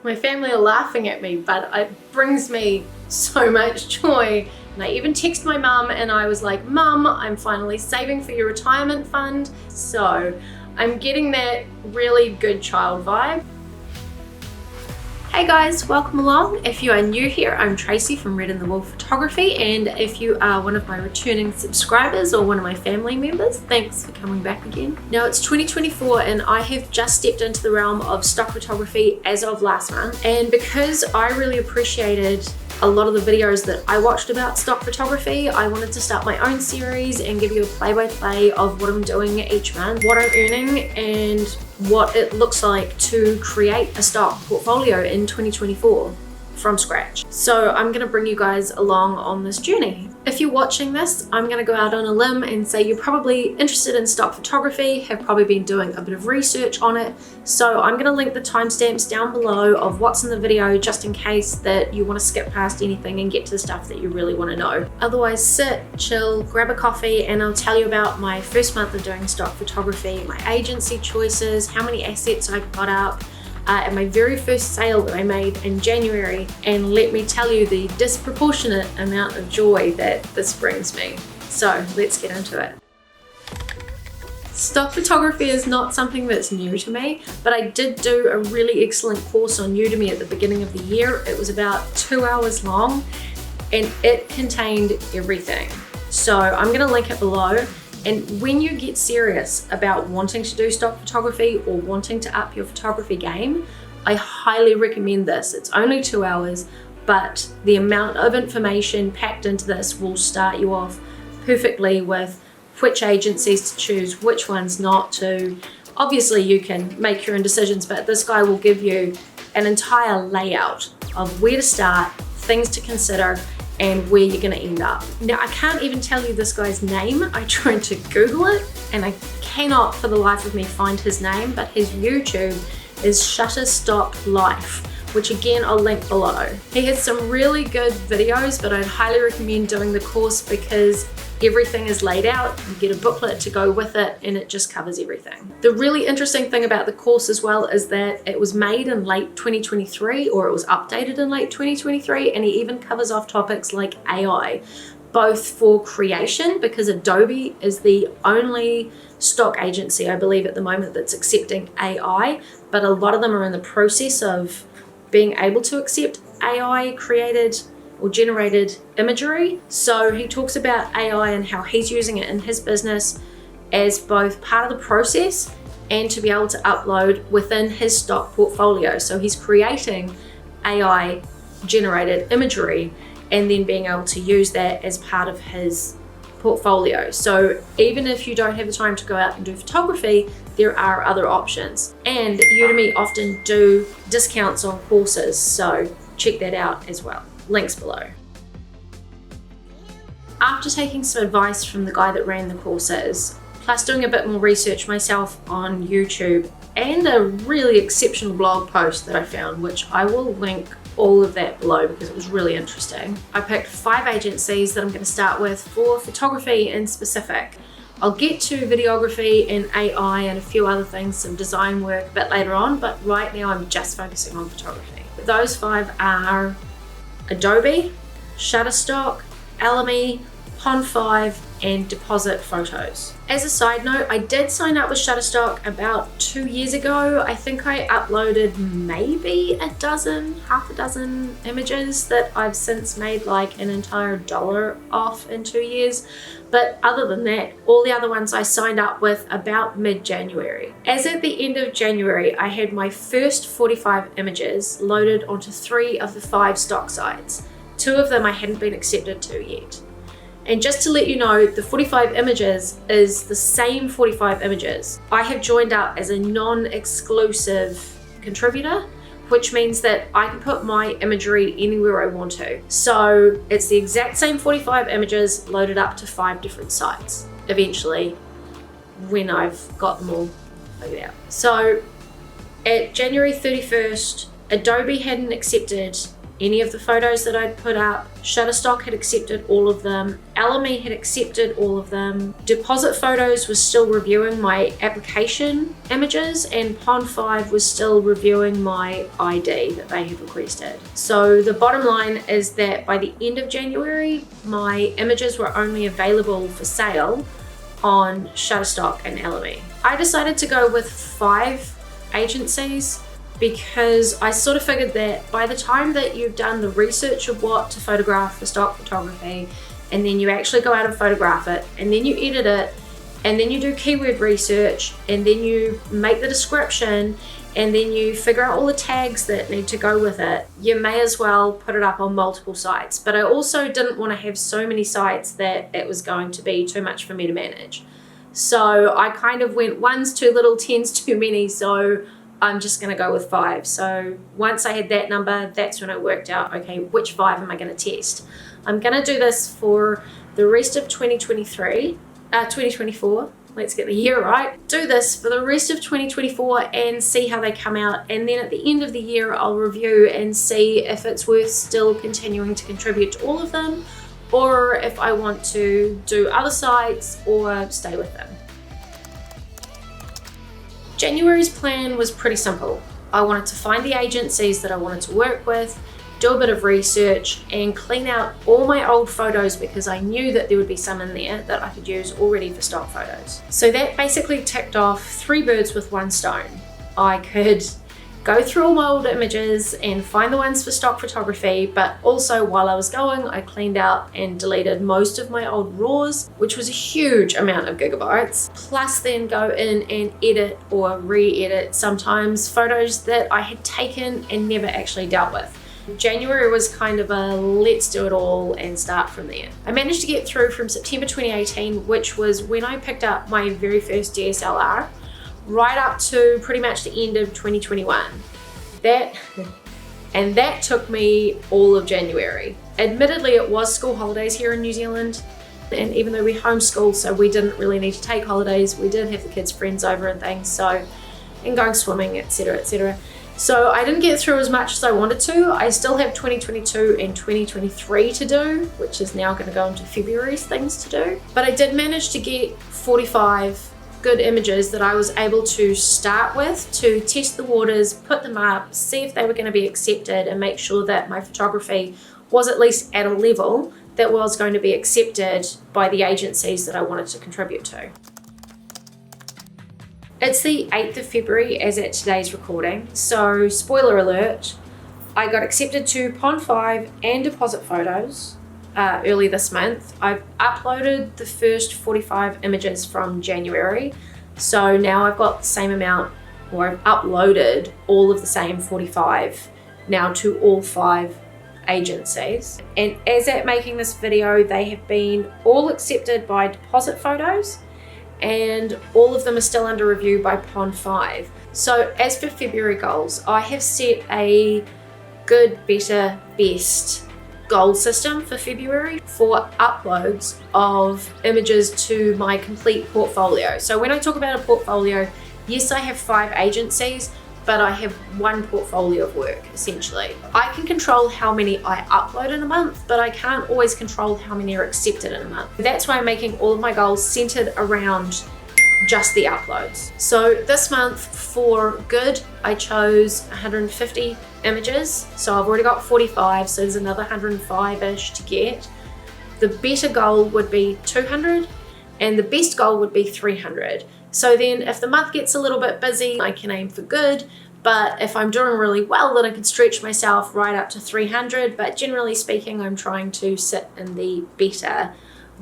My family are laughing at me, but it brings me so much joy. And I even texted my mum and I was like, Mum, I'm finally saving for your retirement fund. So I'm getting that really good child vibe. Hey guys, welcome along. If you are new here, I'm Tracy from Red in the Wall Photography, and if you are one of my returning subscribers or one of my family members, thanks for coming back again. Now it's 2024 and I have just stepped into the realm of stock photography as of last month, and because I really appreciated a lot of the videos that I watched about stock photography, I wanted to start my own series and give you a play-by-play of what I'm doing each month, what I'm earning, and what it looks like to create a stock portfolio in 2024 from scratch. So I'm gonna bring you guys along on this journey. If you're watching this, I'm gonna go out on a limb and say you're probably interested in stock photography, have probably been doing a bit of research on it. So I'm gonna link the timestamps down below of what's in the video, just in case that you wanna skip past anything and get to the stuff that you really wanna know. Otherwise, sit, chill, grab a coffee, and I'll tell you about my first month of doing stock photography, my agency choices, how many assets I got up, and my very first sale that I made in January, and let me tell you the disproportionate amount of joy that this brings me. So let's get into it. Stock photography is not something that's new to me, but I did do a really excellent course on Udemy at the beginning of the year. It was about 2 hours long and it contained everything. So I'm gonna link it below. And when you get serious about wanting to do stock photography or wanting to up your photography game, I highly recommend this. It's only 2 hours, but the amount of information packed into this will start you off perfectly with which agencies to choose, which ones not to. Obviously you can make your own decisions, but this guy will give you an entire layout of where to start, things to consider, and where you're gonna end up. Now, I can't even tell you this guy's name. I tried to Google it and I cannot for the life of me find his name, but his YouTube is Shutterstock Life, which again, I'll link below. He has some really good videos, but I'd highly recommend doing the course because everything is laid out. You get a booklet to go with it and it just covers everything. The really interesting thing about the course as well is that it was made in late 2023, or it was updated in late 2023, and he even covers off topics like AI, both for creation, because Adobe is the only stock agency, I believe at the moment, that's accepting AI, but a lot of them are in the process of being able to accept AI created or generated imagery. So he talks about AI and how he's using it in his business as both part of the process and to be able to upload within his stock portfolio. So he's creating AI generated imagery and then being able to use that as part of his portfolio. So even if you don't have the time to go out and do photography, there are other options. And Udemy often do discounts on courses, so check that out as well. Links below. After taking some advice from the guy that ran the courses, plus doing a bit more research myself on YouTube, and a really exceptional blog post that I found, which I will link all of that below because it was really interesting, I picked 5 agencies that I'm going to start with for photography in specific. I'll get to videography and AI and a few other things, some design work a bit later on, but right now I'm just focusing on photography. Those 5 are Adobe, Shutterstock, Alamy, Pond5, and Deposit Photos. As a side note, I did sign up with Shutterstock about 2 years ago. I think I uploaded maybe half a dozen images that I've since made like an entire $1 off in 2 years. But other than that, all the other ones I signed up with about mid-January. As at the end of January, I had my first 45 images loaded onto 3 of the 5 stock sites. 2 of them I hadn't been accepted to yet. And just to let you know, the 45 images is the same 45 images. I have joined up as a non-exclusive contributor, which means that I can put my imagery anywhere I want to. So it's the exact same 45 images loaded up to 5 different sites, eventually, when I've got them all figured out. So at January 31st, Adobe hadn't accepted any of the photos that I'd put up. Shutterstock had accepted all of them. LME had accepted all of them. Deposit Photos was still reviewing my application images, and Pond5 was still reviewing my ID that they had requested. So the bottom line is that by the end of January, my images were only available for sale on Shutterstock and LME. I decided to go with 5 agencies because I sort of figured that by the time that you've done the research of what to photograph for stock photography, and then you actually go out and photograph it, and then you edit it, and then you do keyword research, and then you make the description, and then you figure out all the tags that need to go with it, you may as well put it up on multiple sites. But I also didn't want to have so many sites that it was going to be too much for me to manage. So I kind of went one's too little, 10's too many, so I'm just going to go with 5. So once I had that number, that's when I worked out, okay, which 5 am I going to test? I'm going to do this for the rest of 2024. Let's get the year right. Do this for the rest of 2024 and see how they come out. And then at the end of the year, I'll review and see if it's worth still continuing to contribute to all of them, or if I want to do other sites or stay with them. January's plan was pretty simple. I wanted to find the agencies that I wanted to work with, do a bit of research, and clean out all my old photos because I knew that there would be some in there that I could use already for stock photos. So that basically ticked off 3 birds with 1 stone. I could go through all my old images and find the ones for stock photography, but also while I was going, I cleaned out and deleted most of my old RAWs, which was a huge amount of gigabytes, plus then go in and edit or re-edit sometimes photos that I had taken and never actually dealt with. January was kind of a let's do it all and start from there. I managed to get through from September 2018, which was when I picked up my very first DSLR, right up to pretty much the end of 2021. That took me all of January. Admittedly, it was school holidays here in New Zealand, and even though we homeschooled, so we didn't really need to take holidays, we did have the kids' friends over and things, so, and going swimming, etc, etc. So I didn't get through as much as I wanted to. I still have 2022 and 2023 to do, which is now going to go into February's things to do. But I did manage to get 45 good images that I was able to start with to test the waters, put them up, see if they were going to be accepted, and make sure that my photography was at least at a level that was going to be accepted by the agencies that I wanted to contribute to. It's the 8th of February as at today's recording, so spoiler alert, I got accepted to Pond5 and Deposit Photos early this month. I've uploaded the first 45 images from January, so now I've got the same amount, or I've uploaded all of the same 45 now to all 5 agencies. And as at making this video, they have been all accepted by Deposit Photos, and all of them are still under review by Pond5. So as for February goals, I have set a good, better, best goal system for February for uploads of images to my complete portfolio. So when I talk about a portfolio, yes, I have 5 agencies, but I have 1 portfolio of work, essentially. I can control how many I upload in a month, but I can't always control how many are accepted in a month. That's why I'm making all of my goals centered around just the uploads. So this month for good, I chose 150 images. So I've already got 45, so there's another 105-ish to get. The better goal would be 200, and the best goal would be 300. So then if the month gets a little bit busy, I can aim for good, but if I'm doing really well, then I can stretch myself right up to 300, but generally speaking, I'm trying to sit in the better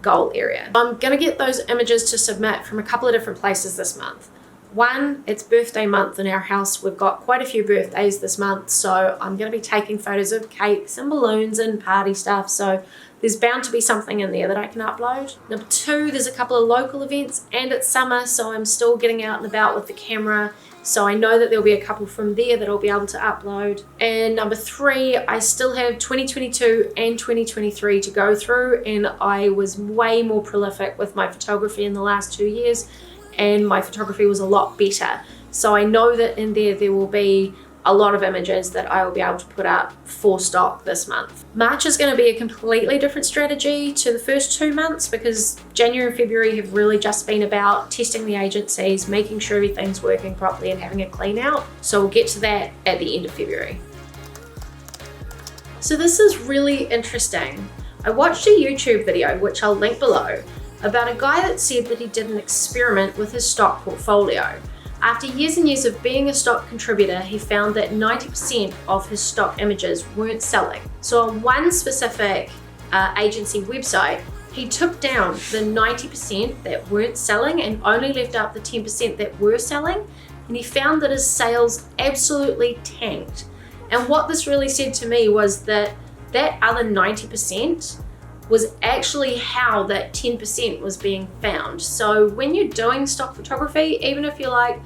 goal area. I'm gonna get those images to submit from a couple of different places this month. One, it's birthday month in our house. We've got quite a few birthdays this month, so I'm gonna be taking photos of cakes and balloons and party stuff, so there's bound to be something in there that I can upload. Number 2, there's a couple of local events, and it's summer, so I'm still getting out and about with the camera, so I know that there'll be a couple from there that I'll be able to upload. And number 3, I still have 2022 and 2023 to go through, and I was way more prolific with my photography in the last 2 years, and my photography was a lot better. So I know that in there will be a lot of images that I will be able to put up for stock this month. March is going to be a completely different strategy to the first 2 months because January and February have really just been about testing the agencies, making sure everything's working properly and having a clean out. So we'll get to that at the end of February. So this is really interesting. I watched a YouTube video, which I'll link below, about a guy that said that he did an experiment with his stock portfolio. After years and years of being a stock contributor, he found that 90% of his stock images weren't selling. So on one specific agency website, he took down the 90% that weren't selling and only left up the 10% that were selling, and he found that his sales absolutely tanked. And what this really said to me was that that other 90% was actually how that 10% was being found. So when you're doing stock photography, even if you're like,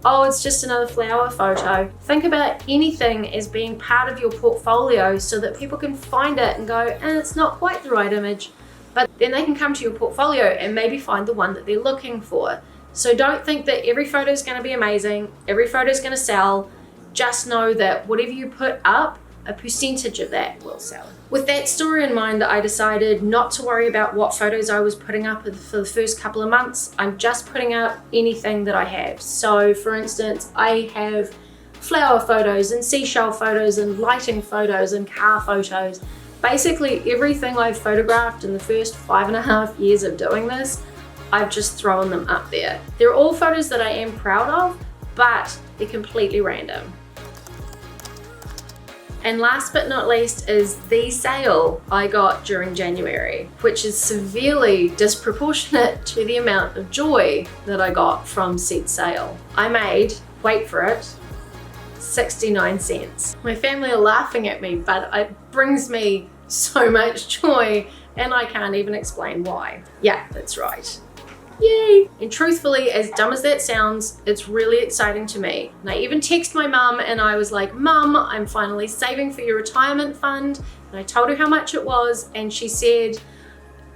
oh, it's just another flower photo, think about anything as being part of your portfolio so that people can find it and go, it's not quite the right image, but then they can come to your portfolio and maybe find the one that they're looking for. So don't think that every photo is going to be amazing, every photo is going to sell. Just know that whatever you put up, a percentage of that will sell. With that story in mind, I decided not to worry about what photos I was putting up for the first couple of months. I'm just putting up anything that I have. So for instance, I have flower photos and seashell photos and lighting photos and car photos. Basically everything I've photographed in the first 5.5 years of doing this, I've just thrown them up there. They're all photos that I am proud of, but they're completely random. And last but not least is the sale I got during January, which is severely disproportionate to the amount of joy that I got from said sale. I made, wait for it, 69 cents. My family are laughing at me, but it brings me so much joy and I can't even explain why. Yeah, that's right. Yay! And truthfully, as dumb as that sounds, it's really exciting to me. And I even texted my mum and I was like, Mum, I'm finally saving for your retirement fund. And I told her how much it was and she said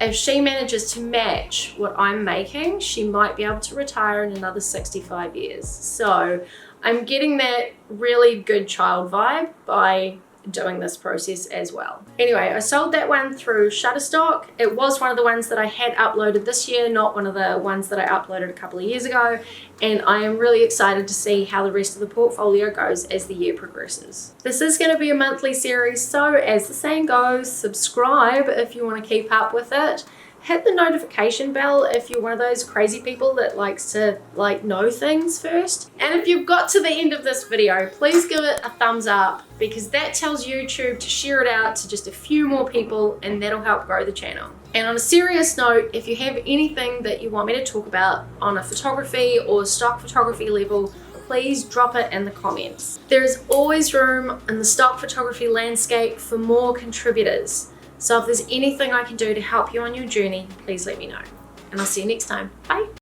if she manages to match what I'm making, she might be able to retire in another 65 years. So I'm getting that really good child vibe by doing this process as well. Anyway, I sold that one through Shutterstock. It was one of the ones that I had uploaded this year, not one of the ones that I uploaded a couple of years ago. And I am really excited to see how the rest of the portfolio goes as the year progresses. This is going to be a monthly series, so as the saying goes, subscribe if you want to keep up with it. Hit the notification bell if you're one of those crazy people that likes to know things first. And if you've got to the end of this video, please give it a thumbs up because that tells YouTube to share it out to just a few more people and that'll help grow the channel. And on a serious note, if you have anything that you want me to talk about on a photography or stock photography level, please drop it in the comments. There is always room in the stock photography landscape for more contributors. So if there's anything I can do to help you on your journey, please let me know. And I'll see you next time. Bye.